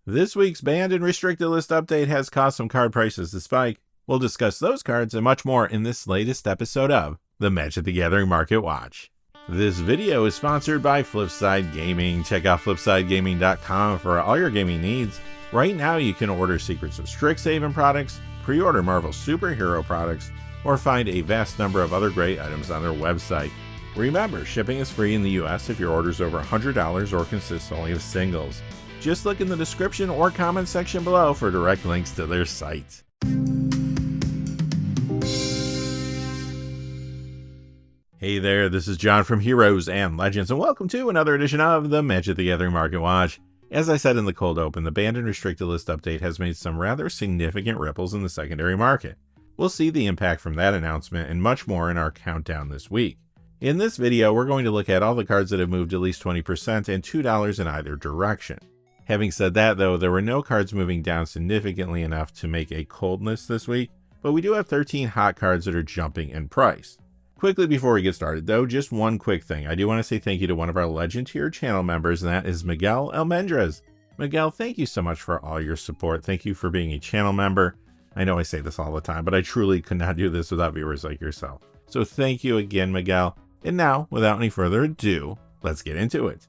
This week's banned and restricted list update has caused some card prices to spike. We'll discuss those cards and much more in this latest episode of the Magic the Gathering Market Watch. This video is sponsored by Flipside Gaming. Check out flipsidegaming.com for all your gaming needs. Right now you can order Secrets of Strixhaven products, pre-order Marvel superhero products, or find a vast number of other great items on their website. Remember, shipping is free in the US if your order is over $100 or consists only of singles. Just look in the description or comment section below for direct links to their site. Hey there, this is John from Heroes and Legends, and welcome to another edition of the Magic the Gathering Market Watch. As I said in the cold open, the banned and restricted list update has made some rather significant ripples in the secondary market. We'll see the impact from that announcement and much more in our countdown this week. In this video, we're going to look at all the cards that have moved at least 20% and $2 in either direction. Having said that though, there were no cards moving down significantly enough to make a cold list this week, but we do have 13 hot cards that are jumping in price. Quickly before we get started though, just one quick thing. I do want to say thank you to one of our Legend Tier channel members, and that is Miguel Almendras. Miguel, thank you so much for all your support. Thank you for being a channel member. I know I say this all the time, but I truly could not do this without viewers like yourself. So thank you again, Miguel. And now, without any further ado, let's get into it.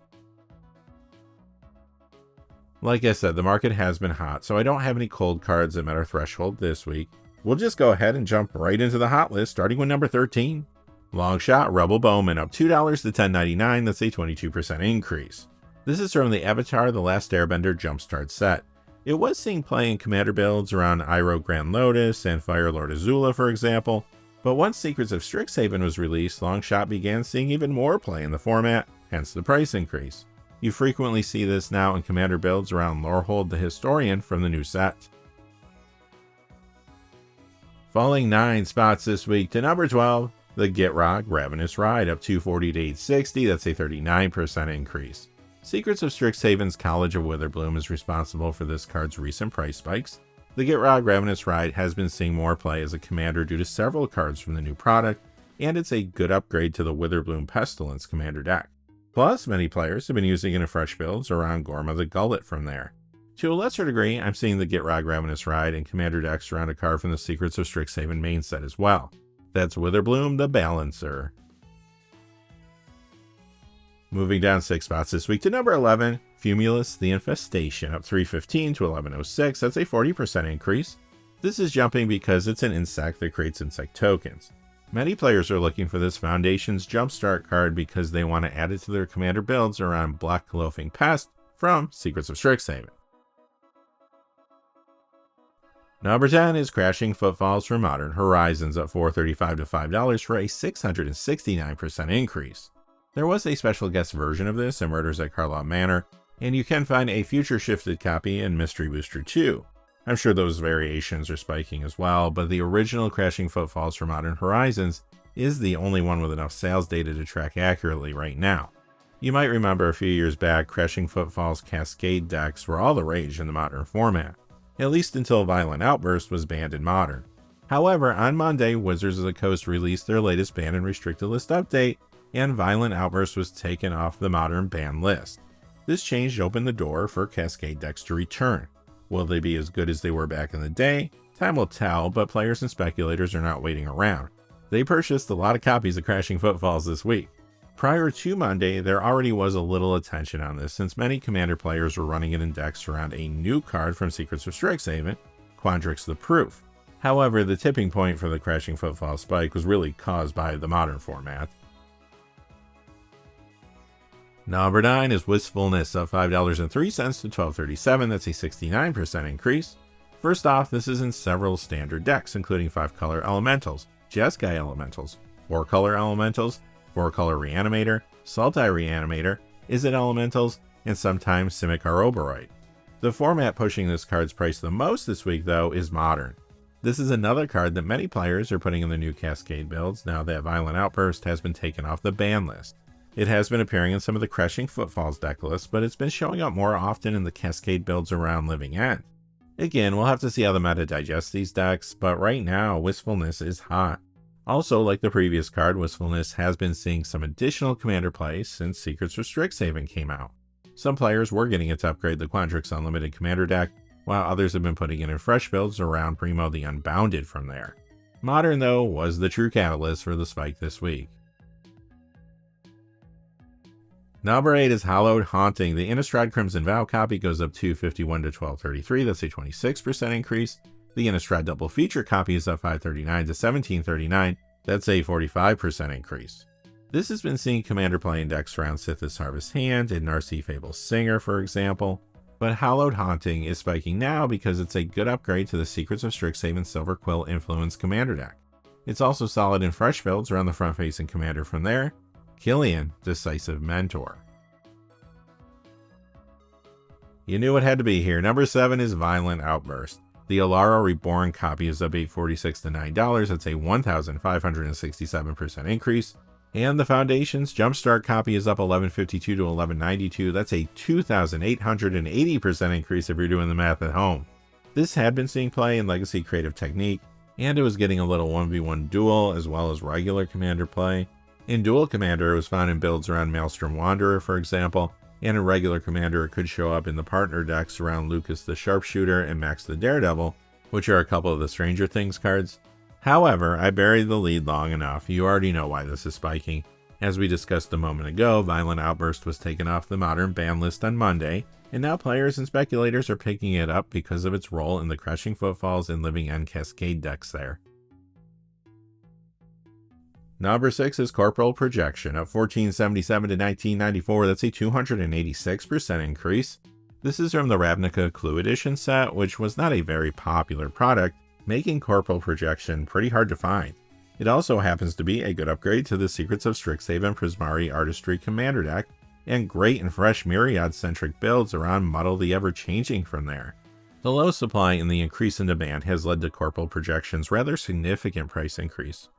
Like I said, the market has been hot, so I don't have any cold cards that met our threshold this week. We'll just go ahead and jump right into the hot list, starting with number 13. Longshot Rebel Bowman, up $2 to $10.99, that's a 22% increase. This is from the Avatar The Last Airbender Jumpstart set. It was seeing play in commander builds around Iroh Grand Lotus and Fire Lord Azula, for example. But once Secrets of Strixhaven was released, Longshot began seeing even more play in the format, hence the price increase. You frequently see this now in commander builds around Lorehold the Historian from the new set. Falling 9 spots this week to number 12, the Gitrog Ravenous Ride, up $240 to $860, that's a 39% increase. Secrets of Strixhaven's College of Witherbloom is responsible for this card's recent price spikes. The Gitrog Ravenous Ride has been seeing more play as a commander due to several cards from the new product, and it's a good upgrade to the Witherbloom Pestilence commander deck. Plus, many players have been using it in fresh builds around Gorma the Gullet from there. To a lesser degree, I'm seeing the Gitrog Ravenous Ride in commander decks around a card from the Secrets of Strixhaven main set as well. That's Witherbloom the Balancer. Moving down 6 spots this week to number 11, Fumulus the Infestation, up $315 to $1106, that's a 40% increase. This is jumping because it's an insect that creates insect tokens. Many players are looking for this Foundation's Jumpstart card because they want to add it to their commander builds around Black Loafing Pest from Secrets of Strixhaven. Number 10 is Crashing Footfalls for Modern Horizons, up $435 to $5 for a 669% increase. There was a special guest version of this in Murders at Carlisle Manor, and you can find a future shifted copy in Mystery Booster 2. I'm sure those variations are spiking as well, but the original Crashing Footfalls for Modern Horizons is the only one with enough sales data to track accurately right now. You might remember a few years back, Crashing Footfalls Cascade decks were all the rage in the Modern format, at least until Violent Outburst was banned in Modern. However, on Monday, Wizards of the Coast released their latest banned and restricted list update, and Violent Outburst was taken off the Modern ban list. This change opened the door for Cascade decks to return. Will they be as good as they were back in the day? Time will tell, but players and speculators are not waiting around. They purchased a lot of copies of Crashing Footfalls this week. Prior to Monday, there already was a little attention on this since many Commander players were running it in decks around a new card from Secrets of Strixhaven, Quandrix the Proof. However, the tipping point for the Crashing Footfalls spike was really caused by the Modern format. Number 9 is Wistfulness, up $5.03 to $12.37, that's a 69% increase. First off, this is in several standard decks, including 5-color Elementals, Jeskai Elementals, 4-color Elementals, 4-color Reanimator, Sultai Reanimator, Izzet Elementals, and sometimes Simic Oberoi. The format pushing this card's price the most this week, though, is Modern. This is another card that many players are putting in the new Cascade builds now that Violent Outburst has been taken off the ban list. It has been appearing in some of the Crashing Footfalls deck lists, but it's been showing up more often in the Cascade builds around Living End. Again, we'll have to see how the meta digests these decks, but right now, Wistfulness is hot. Also, like the previous card, Wistfulness has been seeing some additional commander play since Secrets of Strixhaven came out. Some players were getting it to upgrade the Quandrix Unlimited Commander deck, while others have been putting it in fresh builds around Primo the Unbounded from there. Modern, though, was the true catalyst for the spike this week. Number 8 is Hallowed Haunting. The Innistrad Crimson Vow copy goes up $251 to $1233, that's a 26% increase. The Innistrad Double Feature copy is up $539 to $1739, that's a 45% increase. This has been seeing Commander play in decks around Sithis Harvest Hand and Narcy Fable Singer, for example. But Hallowed Haunting is spiking now because it's a good upgrade to the Secrets of Strixhaven Silver Quill Influence Commander deck. It's also solid in fresh builds around the front-facing Commander from there. Killian, Decisive Mentor. You knew it had to be here. Number 7 is Violent Outburst. The Alara Reborn copy is up $846 to $9, that's a 1,567% increase. And the Foundation's Jumpstart copy is up $1152 to $1192, that's a 2,880% increase if you're doing the math at home. This had been seeing play in Legacy Creative Technique, and it was getting a little 1v1 duel as well as regular Commander play. In Dual Commander, it was found in builds around Maelstrom Wanderer, for example, and in regular Commander it could show up in the partner decks around Lucas the Sharpshooter and Max the Daredevil, which are a couple of the Stranger Things cards. However, I buried the lead long enough, you already know why this is spiking. As we discussed a moment ago, Violent Outburst was taken off the Modern ban list on Monday, and now players and speculators are picking it up because of its role in the Crushing Footfalls and Living End Cascade decks there. Number 6 is Corporal Projection, up $1477 to $1994, that's a 286% increase. This is from the Ravnica Clue Edition set, which was not a very popular product, making Corporal Projection pretty hard to find. It also happens to be a good upgrade to the Secrets of Strixhaven Prismari Artistry Commander deck, and great and fresh Myriad-centric builds around Muddle the Ever-Changing from there. The low supply and the increase in demand has led to Corporal Projection's rather significant price increase.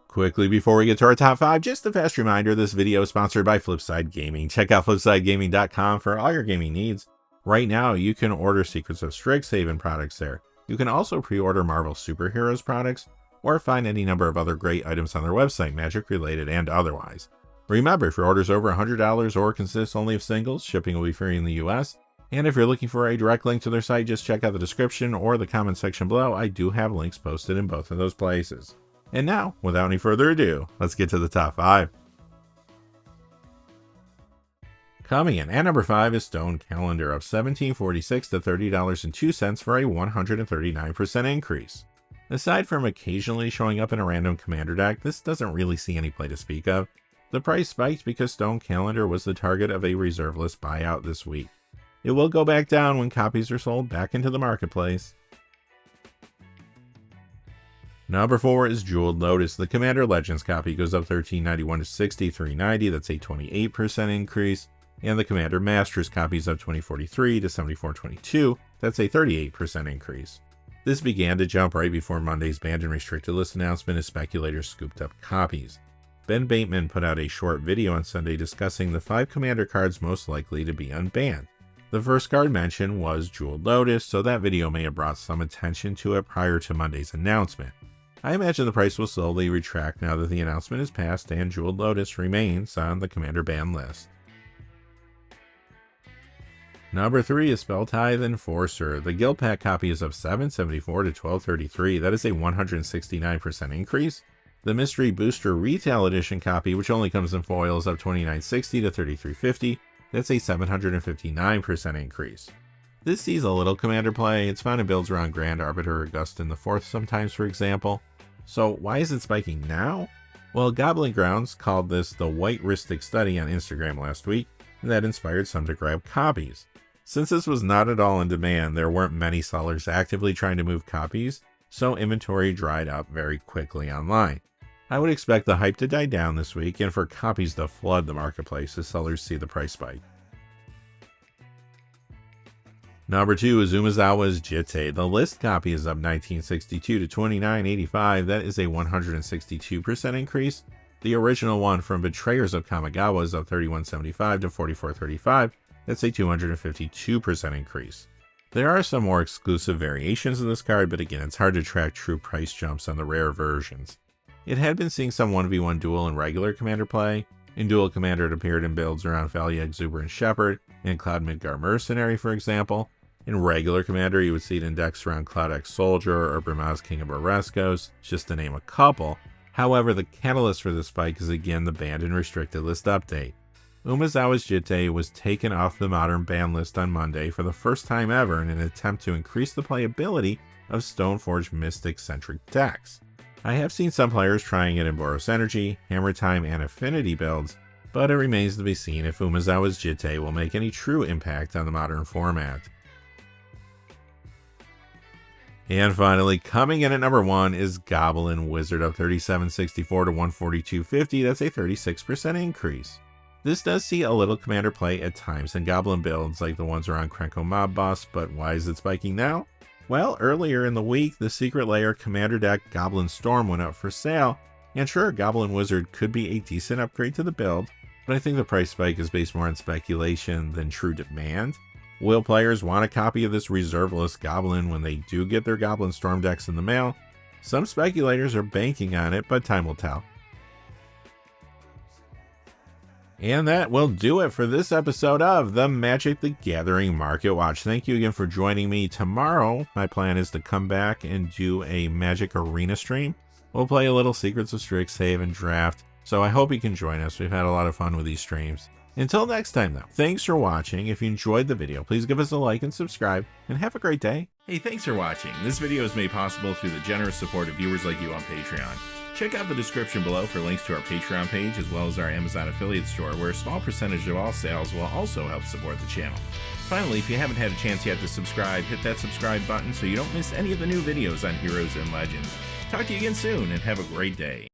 Quickly before we get to our top 5, just a fast reminder, this video is sponsored by Flipside Gaming. Check out flipsidegaming.com for all your gaming needs. Right now, you can order Secrets of Strixhaven products there. You can also pre-order Marvel Superheroes products, or find any number of other great items on their website, Magic related and otherwise. Remember, if your order is over $100 or consists only of singles, shipping will be free in the US. And if you're looking for a direct link to their site, just check out the description or the comment section below. I do have links posted in both of those places. And now, without any further ado, let's get to the top 5. Coming in at number 5 is Stone Calendar, up $17.46 to $30.02 for a 139% increase. Aside from occasionally showing up in a random Commander deck, this doesn't really see any play to speak of. The price spiked because Stone Calendar was the target of a reserve list buyout this week. It will go back down when copies are sold back into the marketplace. Number 4 is Jeweled Lotus. The Commander Legends copy goes up $13.91 to $63.90, that's a 28% increase. And the Commander Masters copy is up $20.43 to $74.22, that's a 38% increase. This began to jump right before Monday's banned and restricted list announcement as speculators scooped up copies. Ben Bateman put out a short video on Sunday discussing the 5 Commander cards most likely to be unbanned. The first card mentioned was Jeweled Lotus, so that video may have brought some attention to it prior to Monday's announcement. I imagine the price will slowly retract now that the announcement is passed and Jeweled Lotus remains on the Commander ban list. Number 3 is Spelltithe Enforcer. The Guild Pack copy is up $7.74 to $12.33, that is a 169% increase. The Mystery Booster Retail Edition copy, which only comes in foil, is up $29.60 to $33.50, that's a 759% increase. This sees a little Commander play. It's found in builds around Grand Arbiter Augustin IV sometimes, for example. So why is it spiking now? Well, Goblin Grounds called this the White-Ristic Study on Instagram last week, and that inspired some to grab copies. Since this was not at all in demand, there weren't many sellers actively trying to move copies, so inventory dried up very quickly online. I would expect the hype to die down this week and for copies to flood the marketplace as sellers see the price spike. Number 2 is Umezawa's Jitte. The list copy is up $19.62 to $29.85. That is a 162% increase. The original one from Betrayers of Kamigawa is up $31.75 to $44.35. That's a 252% increase. There are some more exclusive variations of this card, but again, it's hard to track true price jumps on the rare versions. It had been seeing some 1v1 duel and regular Commander play, In Dual Commander, it appeared in builds around Thalia Exuberant Shepherd and Cloud Midgar Mercenary, for example. In regular Commander, you would see it in decks around Cloud X Soldier or Brimaz King of Oreskos, just to name a couple. However, the catalyst for this spike is again the banned and restricted list update. Umezawa's Jitte was taken off the Modern ban list on Monday for the first time ever in an attempt to increase the playability of Stoneforge Mystic-centric decks. I have seen some players trying it in Boros Energy, Hammer Time, and Affinity builds, but it remains to be seen if Umezawa's Jitte will make any true impact on the Modern format. And finally, coming in at number 1 is Goblin Wizard, up 37.64 to 142.50. That's a 36% increase. This does see a little commander play at times in Goblin builds like the ones around Krenko Mob Boss, but why is it spiking now? Well, earlier in the week, the Secret Lair commander deck Goblin Storm went up for sale, and sure, Goblin Wizard could be a decent upgrade to the build, but I think the price spike is based more on speculation than true demand. Will players want a copy of this reserve list Goblin when they do get their Goblin Storm decks in the mail? Some speculators are banking on it, but time will tell. And that will do it for this episode of the Magic the Gathering Market Watch. Thank you again for joining me. Tomorrow, my plan is to come back and do a Magic Arena stream. We'll play a little Secrets of Strixhaven and Draft, so I hope you can join us. We've had a lot of fun with these streams. Until next time, though, thanks for watching. If you enjoyed the video, please give us a like and subscribe, and have a great day. Hey, thanks for watching. This video is made possible through the generous support of viewers like you on Patreon. Check out the description below for links to our Patreon page, as well as our Amazon affiliate store, where a small percentage of all sales will also help support the channel. Finally, if you haven't had a chance yet to subscribe, hit that subscribe button so you don't miss any of the new videos on Heroes and Legends. Talk to you again soon, and have a great day.